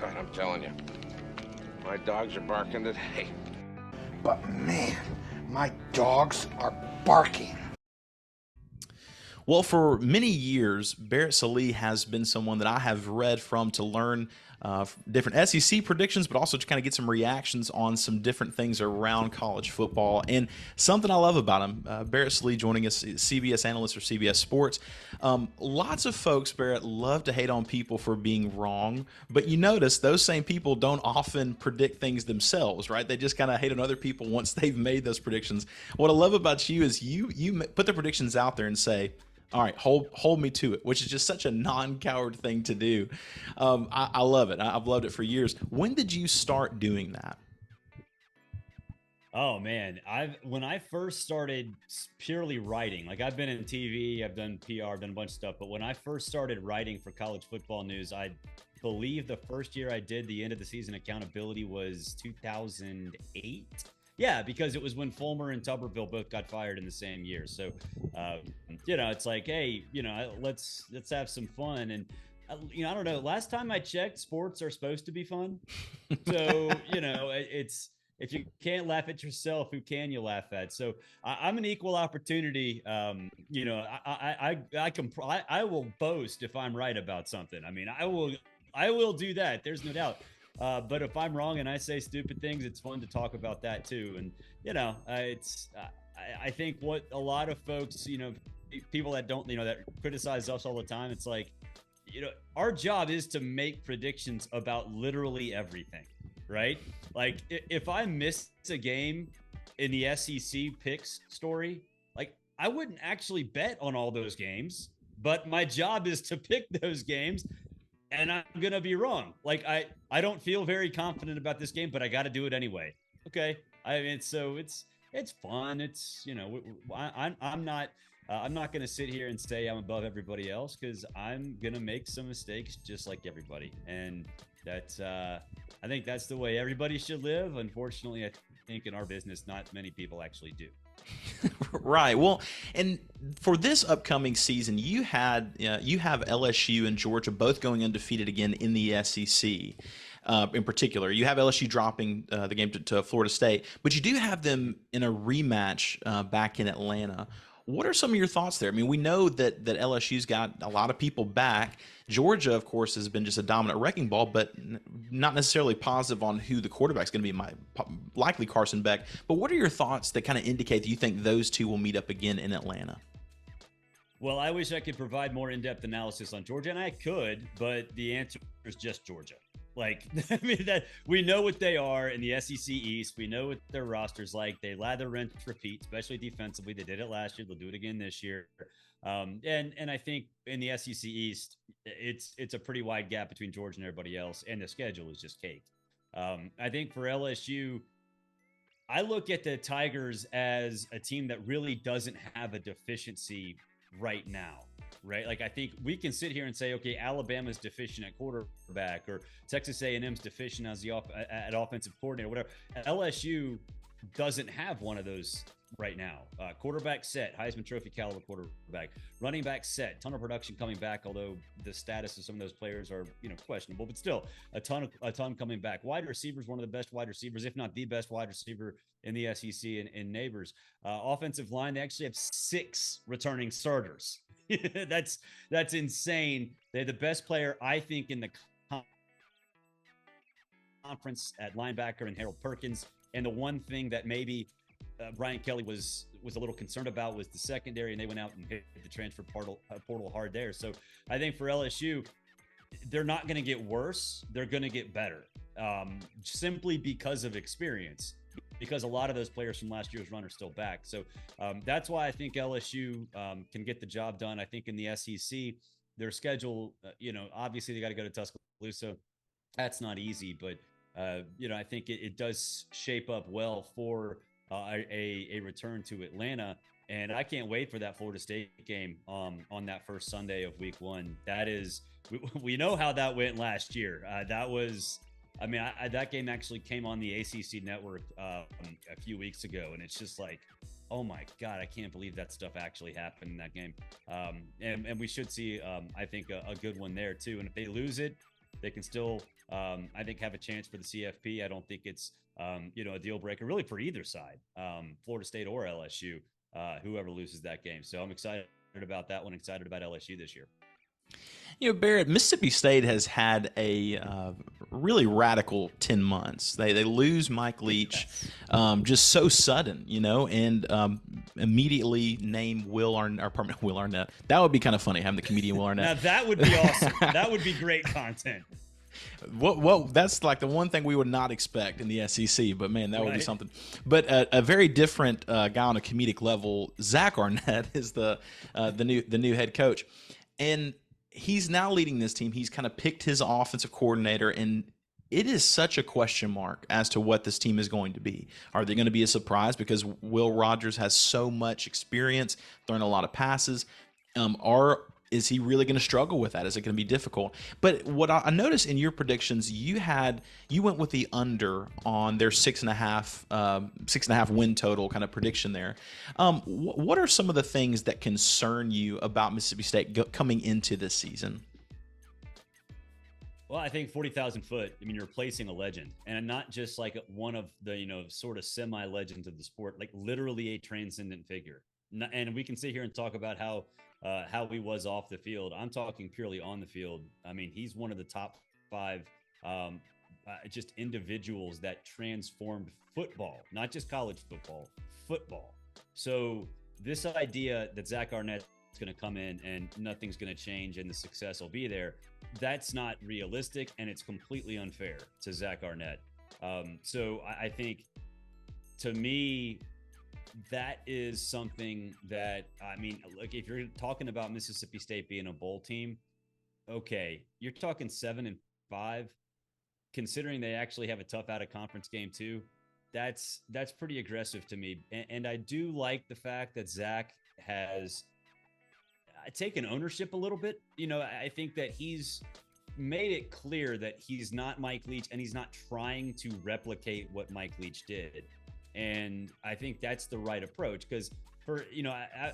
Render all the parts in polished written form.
God, I'm telling you, my dogs are barking today. But man, my dogs are barking. Well, for many years, Barrett Sallee has been someone that I have read from to learn different SEC predictions, but also to kind of get some reactions on some different things around college football. And something I love about him, Barrett Sallee joining us, CBS analyst for CBS Sports. Lots of folks, Barrett, love to hate on people for being wrong, but you notice those same people don't often predict things themselves, right? They just kind of hate on other people once they've made those predictions. What I love about you is you put the predictions out there and say, all right, hold me to it, which is just such a non-coward thing to do. I love it. I've loved it for years. When did you start doing that? Oh man, when I first started purely writing, like I've been in TV, I've done PR, I've done a bunch of stuff, but when I first started writing for college football news, I believe the first year I did the end of the season accountability was 2008. Yeah, because it was when Fulmer and Tuberville both got fired in the same year. So, it's like, hey, let's have some fun. And, I don't know. Last time I checked, sports are supposed to be fun. So, it's if you can't laugh at yourself, who can you laugh at? So I'm an equal opportunity. I will boast if I'm right about something. I mean, I will do that. There's no doubt. But if I'm wrong and I say stupid things, it's fun to talk about that too. And I think what a lot of folks, people that don't, that criticize us all the time, it's like, our job is to make predictions about literally everything, right? Like if I miss a game in the SEC picks story, like I wouldn't actually bet on all those games, but my job is to pick those games. And I'm going to be wrong. Like, I don't feel very confident about this game, but I got to do it anyway. Okay. I mean, so it's fun. It's, I'm not going to sit here and say I'm above everybody else because I'm going to make some mistakes just like everybody. And that's, I think that's the way everybody should live. Unfortunately, I think in our business, not many people actually do. Right. Well, and for this upcoming season, you have LSU and Georgia both going undefeated again in the SEC. In particular, you have LSU dropping the game to Florida State, but you do have them in a rematch back in Atlanta. What are some of your thoughts there? I mean, we know that LSU's got a lot of people back. Georgia, of course, has been just a dominant wrecking ball, but not necessarily positive on who the quarterback's going to be, likely Carson Beck. But what are your thoughts that kind of indicate that you think those two will meet up again in Atlanta? Well, I wish I could provide more in-depth analysis on Georgia, and I could, but the answer is just Georgia. Like, I mean, that we know what they are in the SEC East. We know what their roster's like. They lather, rinse, repeat, especially defensively. They did it last year. They'll do it again this year. And I think in the SEC East, it's a pretty wide gap between Georgia and everybody else, and the schedule is just caked. I think for LSU, I look at the Tigers as a team that really doesn't have a deficiency right now. Right. Like, I think we can sit here and say, okay, Alabama's deficient at quarterback or Texas A&M's deficient as at offensive coordinator, whatever. LSU doesn't have one of those right now. Quarterback set, Heisman Trophy caliber quarterback, running back set, ton of production coming back, although the status of some of those players are, questionable, but still a ton coming back. Wide receivers, one of the best wide receivers, if not the best wide receiver in the SEC and neighbors. Offensive line, they actually have 6 returning starters. That's insane. They're the best player, I think, in the conference at linebacker and Harold Perkins. And the one thing that maybe Brian Kelly was a little concerned about was the secondary, and they went out and hit the transfer portal hard there. So I think for LSU, they're not going to get worse. They're going to get better simply because of experience, because a lot of those players from last year's run are still back. So that's why I think LSU can get the job done. I think in the SEC, their schedule, obviously they got to go to Tuscaloosa. That's not easy, but I think it does shape up well for a return to Atlanta. And I can't wait for that Florida State game on that first Sunday of week 1. That is, we know how that went last year. That was, that game actually came on the ACC network a few weeks ago. And it's just like, oh my God, I can't believe that stuff actually happened in that game. And we should see, I think, a good one there too. And if they lose it, They can still, I think, have a chance for the CFP. I don't think it's, a deal breaker really for either side, Florida State or LSU, whoever loses that game. So I'm excited about that one. Excited about LSU this year. Barrett, Mississippi State has had a really radical 10 months. They lose Mike Leach just so sudden, and immediately name Will Arnett. That would be kind of funny, having the comedian Will Arnett. Now, that would be awesome. That would be great content. That's like the one thing we would not expect in the SEC, but man, that would be something. But a very different guy on a comedic level, Zach Arnett, is the new head coach. And he's now leading this team. He's kind of picked his offensive coordinator, and it is such a question mark as to what this team is going to be. Are they going to be a surprise because Will Rogers has so much experience, throwing a lot of passes? Is he really going to struggle with that? Is it going to be difficult? But what I noticed in your predictions, you went with the under on their 6.5 win total kind of prediction there. What are some of the things that concern you about Mississippi State coming into this season? Well, I think 40,000 foot. I mean, you're replacing a legend, and not just like one of the sort of semi legends of the sport, like literally a transcendent figure. And we can sit here and talk about how he was off the field. I'm talking purely on the field. I mean, he's one of the top 5 just individuals that transformed football, not just college football. So this idea that Zach Arnett is going to come in and nothing's going to change and the success will be there, that's not realistic, and it's completely unfair to Zach Arnett. So I think, to me, that is something that, I mean, look, if you're talking about Mississippi State being a bowl team, okay, you're talking 7-5, considering they actually have a tough out of conference game too. That's pretty aggressive to me. And I do like the fact that Zach has taken ownership a little bit. I think that he's made it clear that he's not Mike Leach, and he's not trying to replicate what Mike Leach did. And I think that's the right approach, because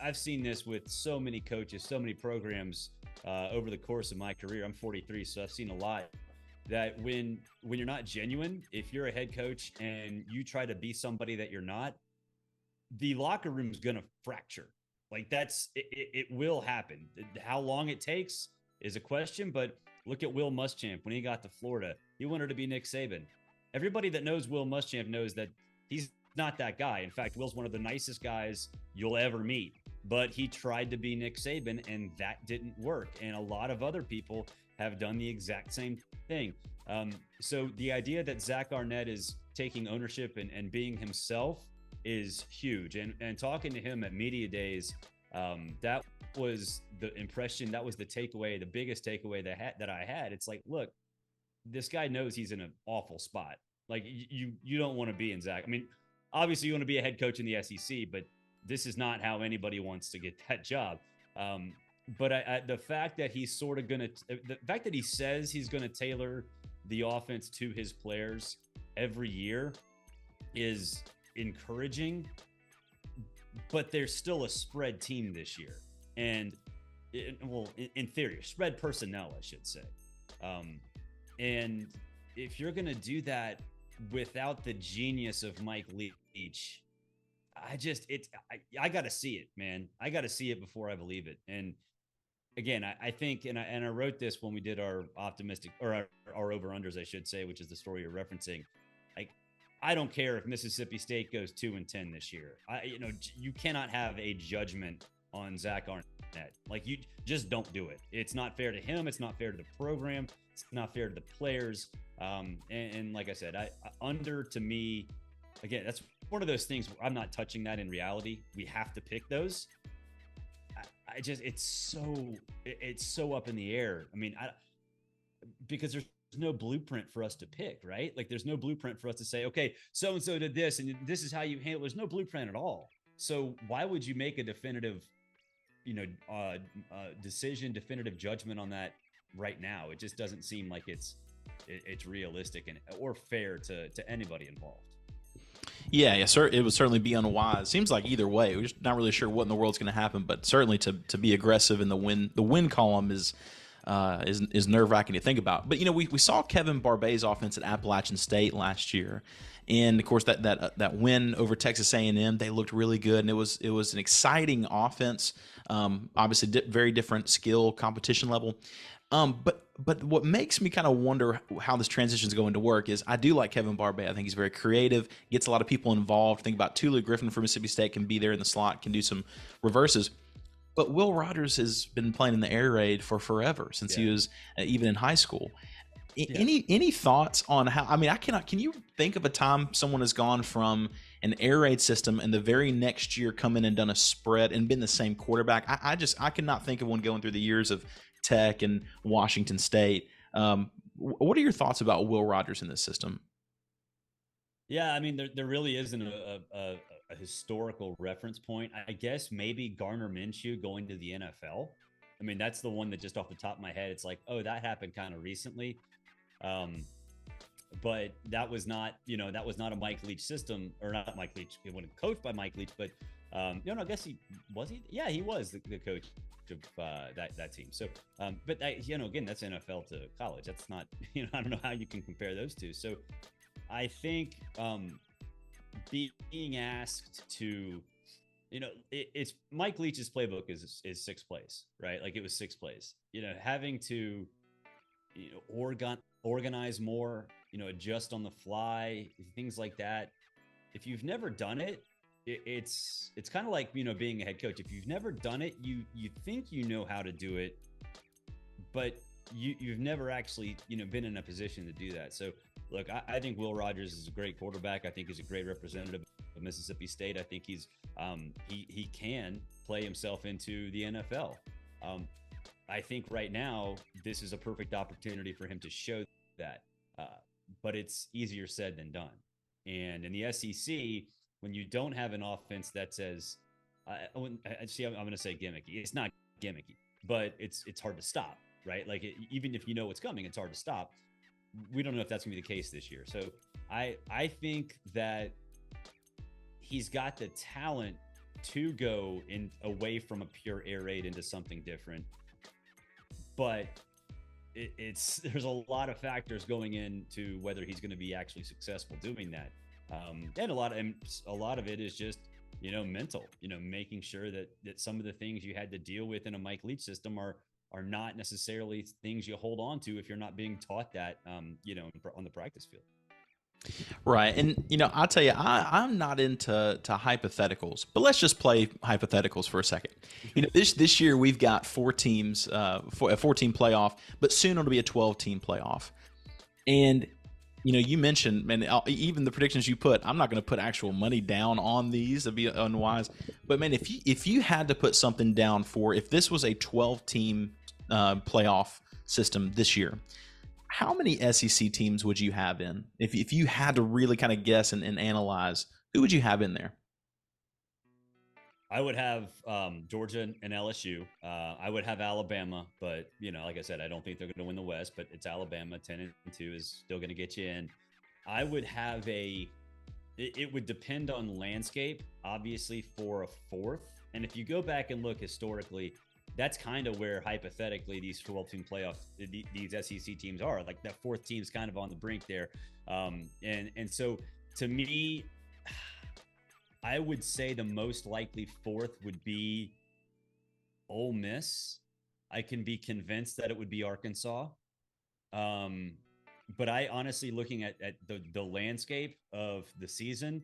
I've seen this with so many coaches, so many programs over the course of my career. I'm 43, so I've seen a lot. That when you're not genuine, if you're a head coach and you try to be somebody that you're not, the locker room is going to fracture. Like it will happen. How long it takes is a question, but look at Will Muschamp. When he got to Florida, he wanted to be Nick Saban. Everybody that knows Will Muschamp knows that he's not that guy. In fact, Will's one of the nicest guys you'll ever meet, but he tried to be Nick Saban, and that didn't work. And a lot of other people have done the exact same thing. So the idea that Zach Arnett is taking ownership and being himself is huge. And talking to him at media days, that was the impression, that was the takeaway, the biggest takeaway that I had. It's like, look, this guy knows he's in an awful spot. Like you don't want to be in Zach. I mean, obviously you want to be a head coach in the SEC, but this is not how anybody wants to get that job. But the fact that he's sort of the fact that he says he's going to tailor the offense to his players every year is encouraging, but there's still a spread team this year. And in theory, spread personnel, I should say. And if you're going to do that without the genius of Mike Leach, I got to see it, man. I got to see it before I believe it. And again, I think, and I wrote this when we did our optimistic, or our over-unders, I should say, which is the story you're referencing. Like, I don't care if Mississippi State goes 2-10 this year. You cannot have a judgment on Zach Arnett. Like, you just don't do it. It's not fair to him. It's not fair to the program. It's not fair to the players. And like I said, under, to me, again, that's one of those things where I'm not touching that in reality. We have to pick those. It's so up in the air. I mean, because there's no blueprint for us to pick, right? Like, there's no blueprint for us to say, okay, so-and-so did this, and this is how you handle it. There's no blueprint at all. So why would you make a definitive, decision, definitive judgment on that right now? It just doesn't seem like it's realistic or fair to anybody involved. Yeah, sir. It would certainly be unwise. Seems like either way, we're just not really sure what in the world's going to happen. But certainly to be aggressive in the win column is is nerve-wracking to think about. But, we saw Kevin Barbay's offense at Appalachian State last year. And, of course, that win over Texas A&M, they looked really good. And it was an exciting offense, obviously very different skill, competition level. But what makes me kind of wonder how this transition is going to work is I do like Kevin Barbay. I think he's very creative, gets a lot of people involved. Think about Tulu Griffin from Mississippi State, can be there in the slot, can do some reverses. But Will Rogers has been playing in the air raid for forever, since he was even in high school. Any thoughts on how? I mean, can you think of a time someone has gone from an air raid system and the very next year come in and done a spread and been the same quarterback? I cannot think of one going through the years of Tech and Washington State. What are your thoughts about Will Rogers in this system? Yeah, I mean, there really isn't a historical reference point. I guess maybe Gardner Minshew going to the NFL. I mean, that's the one that just off the top of my head, it's like, oh, that happened kind of recently. But that was not a Mike Leach system, or not Mike Leach. He wasn't coached by Mike Leach, but I guess he was. Yeah, he was the coach of that team. So, but again, that's NFL to college. That's not, I don't know how you can compare those two. So, I think being asked to, it's Mike Leach's playbook is 6 plays, right? Like, it was 6 plays. Having to organize more, adjust on the fly, things like that. If you've never done it, it's kind of like, being a head coach. If you've never done it, you think you know how to do it, but you've never actually, been in a position to do that. So look, I think Will Rogers is a great quarterback. I think he's a great representative of Mississippi State. I think he's he can play himself into the NFL. I think right now this is a perfect opportunity for him to show that, but it's easier said than done. And in the SEC, when you don't have an offense that's as I'm going to say gimmicky. It's not gimmicky, but it's hard to stop, right? Like, even if you know what's coming, it's hard to stop. We don't know if that's going to be the case this year. So I think that he's got the talent to go away from a pure air raid into something different. But there's a lot of factors going into whether he's going to be actually successful doing that. And a lot of it is just, mental, making sure that some of the things you had to deal with in a Mike Leach system are not necessarily things you hold on to if you're not being taught that, on the practice field. Right. And, I'll tell you, I'm not into hypotheticals, but let's just play hypotheticals for a second. This year we've got 4 teams, a 4-team playoff, but soon it'll be a 12-team playoff. And, you mentioned, man, even the predictions you put, I'm not going to put actual money down on these. That'd be unwise. But, man, if you had to put something down for, if this was a 12-team playoff system this year, how many SEC teams would you have in? If you had to really kind of guess and analyze, who would you have in there? I would have Georgia and LSU. I would have Alabama, but like I said, I don't think they're going to win the West. But it's Alabama. 10-2 is still going to get you in. I would have it would depend on landscape, obviously, for a 4th. And if you go back and look historically, that's kind of where hypothetically these 12-team playoffs, these SEC teams are. Like, that 4th team is kind of on the brink there. And so to me, I would say the most likely 4th would be Ole Miss. I can be convinced that it would be Arkansas. But I honestly, looking at the landscape of the season,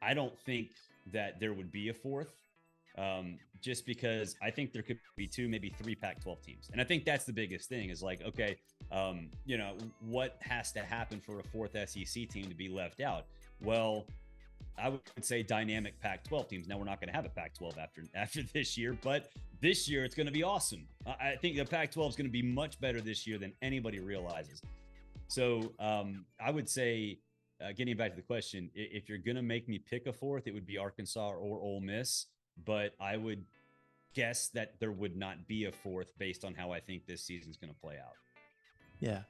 I don't think that there would be a 4th. Just because I think there could be 2, maybe 3 Pac-12 teams. And I think that's the biggest thing is like, okay, what has to happen for a 4th SEC team to be left out? Well, I would say dynamic Pac-12 teams. Now, we're not going to have a Pac-12 after this year, but this year it's going to be awesome. I think the Pac-12 is going to be much better this year than anybody realizes. So I would say, getting back to the question, if you're going to make me pick a 4th, it would be Arkansas or Ole Miss. But I would guess that there would not be a 4th based on how I think this season's going to play out. Yeah.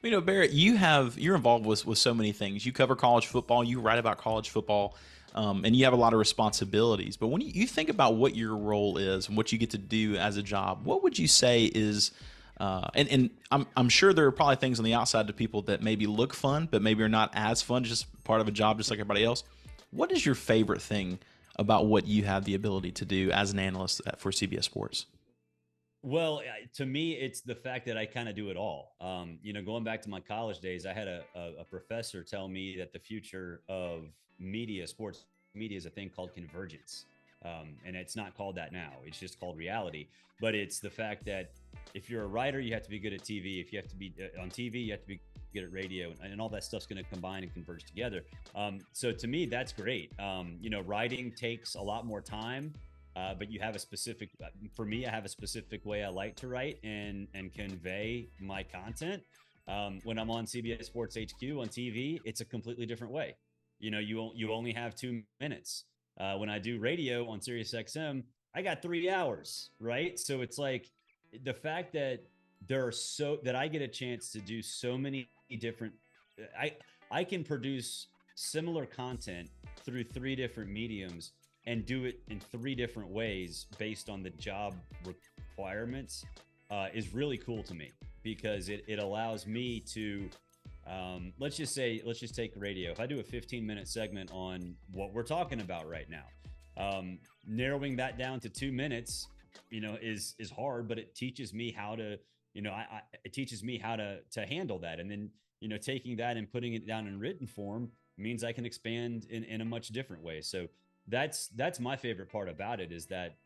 Well, Barrett, you're involved with so many things. You cover college football, you write about college football, and you have a lot of responsibilities. But when you think about what your role is and what you get to do as a job, what would you say is And I'm sure there are probably things on the outside to people that maybe look fun, but maybe are not as fun, just part of a job, just like everybody else. What is your favorite thing about what you have the ability to do as an analyst for CBS Sports? Well, to me, it's the fact that I kind of do it all. Going back to my college days, I had a professor tell me that the future of media, sports media, is a thing called convergence. And it's not called that now. It's just called reality. But it's the fact that if you're a writer, you have to be good at TV. If you have to be on TV, you have to be good at radio, and all that stuff's going to combine and converge together. So to me, that's great. Writing takes a lot more time. But you have a specific, for me, I have a specific way I like to write and convey my content. When I'm on CBS Sports HQ on TV, it's a completely different way. You only have 2 minutes. When I do radio on Sirius XM, I got 3 hours, right? So it's like the fact that that I get a chance to do so many different, I can produce similar content through 3 different mediums and do it in 3 different ways based on the job requirements is really cool to me, because it allows me to, let's just take radio. If I do a 15-minute segment on what we're talking about right now, narrowing that down to 2 minutes, is hard, but it teaches me how to, it teaches me how to handle that. And then, taking that and putting it down in written form means I can expand in a much different way. So that's my favorite part about it, is that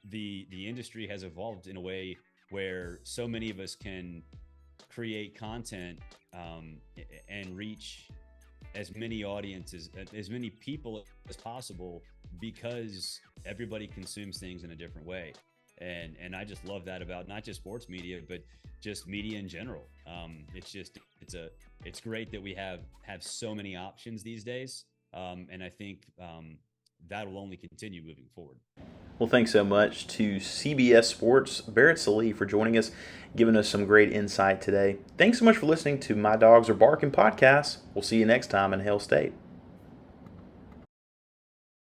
the industry has evolved in a way where so many of us can create content and reach as many audiences, as many people as possible, because everybody consumes things in a different way. And I just love that about not just sports media, but just media in general. It's great that we have so many options these days. And I think that will only continue moving forward. Well, thanks so much to CBS Sports, Barrett Sallee, for joining us, giving us some great insight today. Thanks so much for listening to My Dogs Are Barking podcast. We'll see you next time in Hail State.